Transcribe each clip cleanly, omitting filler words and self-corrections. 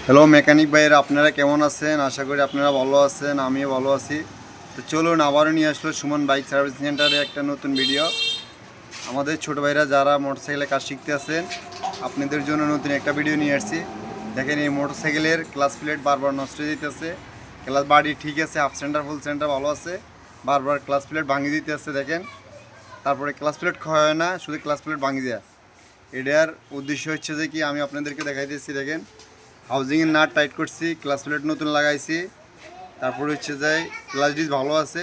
Hello mechanic ভাইয়েরা, আপনারা কেমন আছেন? আশা করি আপনারা ভালো আছেন, আমিও ভালো আছি। তো চলুন, আবারও নিয়ে আসলো সুমন বাইক সার্ভিস সেন্টারে একটা নতুন ভিডিও। আমাদের ছোটো ভাইরা যারা মোটরসাইকেলে কাজ শিখতে আছেন, আপনাদের জন্য নতুন একটা ভিডিও নিয়ে আসছি। দেখেন, এই মোটরসাইকেলের ক্লাস প্লেট বারবার নষ্ট হয়ে যেতেছে। ক্লাস বাড়ি ঠিক আছে, হাফ সেন্টার ফুল সেন্টার ভালো আছে, বারবার ক্লাস প্লেট ভাঙিয়ে দিতে আছে। দেখেন, তারপরে ক্লাস প্লেট ক্ষয় হয় না, শুধু ক্লাস প্লেট ভাঙিয়ে দেয়। এটার উদ্দেশ্য হচ্ছে যে কি, আমি আপনাদেরকে দেখাইতেছি। দেখেন, হাউজিংয়ের নাট টাইট করছি, ক্লাস প্লেট নতুন লাগাইছি। তারপরে হচ্ছে যে ক্লাস ডিস ভালো আছে,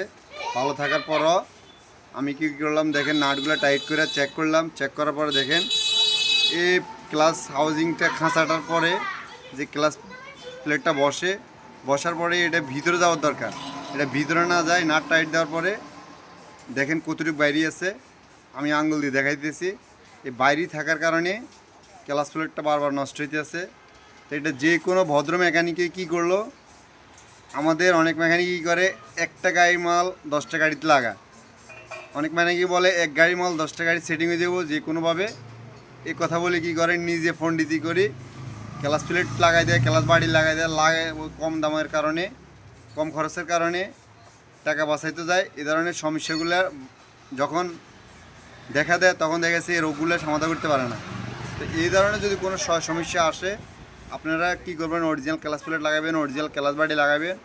ভালো থাকার পরও আমি কী করলাম, দেখেন নাটগুলো টাইট করে চেক করলাম। চেক করার পরে দেখেন, এই ক্লাস হাউজিংটা খাঁচাটার পরে যে ক্লাস প্লেটটা বসার পরে এটা ভিতরে যাওয়ার দরকার। এটা ভিতরে না যায়, নাট টাইট দেওয়ার পরে দেখেন কতটুকু বাইরে আছে। আমি আঙ্গুল দিয়ে দেখাইতেছি। এই বাইরে থাকার কারণে ক্লাস প্লেটটা বারবার নষ্ট হইতে আছে। তো এটা যে কোনো ভদ্র মেকানিকে কী করলো, আমাদের অনেক মেকানিক কী করে, একটা গাড়ির মাল 10টা গাড়িতে লাগা। অনেক মেকানিকই বলে এক গাড়ি মাল 10টা গাড়ি সেটিং হয়ে দেবো যে কোনোভাবে। এই কথা বলে কী করে, নিজে ফন্ডিতি করি ক্লাস প্লেট লাগাই দেয়, ক্লাস বাড়ি লাগাই দেয়। কম দামের কারণে, কম খরচের কারণে টাকা বাঁচাইতে যায়। এ ধরনের সমস্যাগুলো যখন দেখা দেয়, তখন দেখা যাচ্ছে এই রোগগুলো সমাধান করতে পারে না। তো এই ধরনের যদি কোনো সমস্যা আসে, আপনারা কী করবেন, অরিজিনাল ক্লাস প্লেট লাগাবেন, অরিজিনাল ক্লাস বাড়ি লাগাবেন।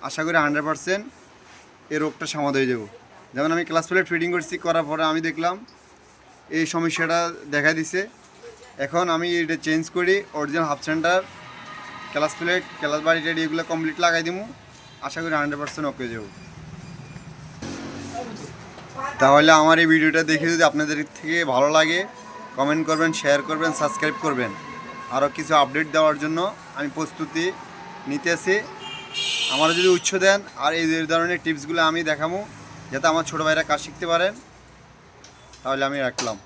আশা করি 100% এই রোগটা সমাধান হয়ে যাব। যেমন আমি ক্লাস প্লেট ফিটিং করছি, করার পরে আমি দেখলাম এই সমস্যাটা দেখা দিছে। এখন আমি এটা চেঞ্জ করি, original half centre class plate class বাড়ি টাড়ি এগুলো কমপ্লিট লাগাই দিব। আশা করি 100% ওকে যাব। তাহলে আমার এই ভিডিওটা দেখে যদি আপনাদের থেকে ভালো লাগে, কমেন্ট করবেন, শেয়ার করবেন, সাবস্ক্রাইব করবেন। আরও কিছু আপডেট দেওয়ার জন্য আমি প্রস্তুতি নিতেছি। আমার যদি উৎস দেন আর এই ধরনের টিপসগুলো আমি দেখাবো, যাতে আমার ছোটো ভাইরা কাজ শিখতে পারেন, তাহলে আমি রাখলাম।